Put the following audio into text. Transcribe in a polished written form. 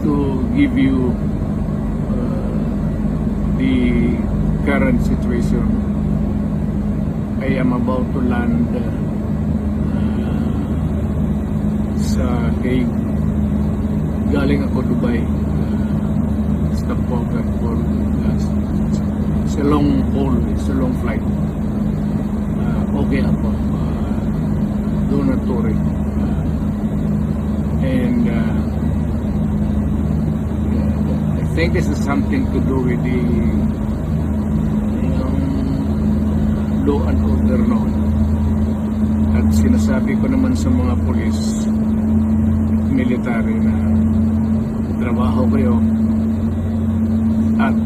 to give you the current situation. I am about to land sa Hague. Galing ako Dubai. Stopover for it's a long haul, it's a long flight. Okay ako. Do not worry. And I think this is something to do with the law and order noon. At sinasabi ko naman sa mga pulis, military na trabaho kayo at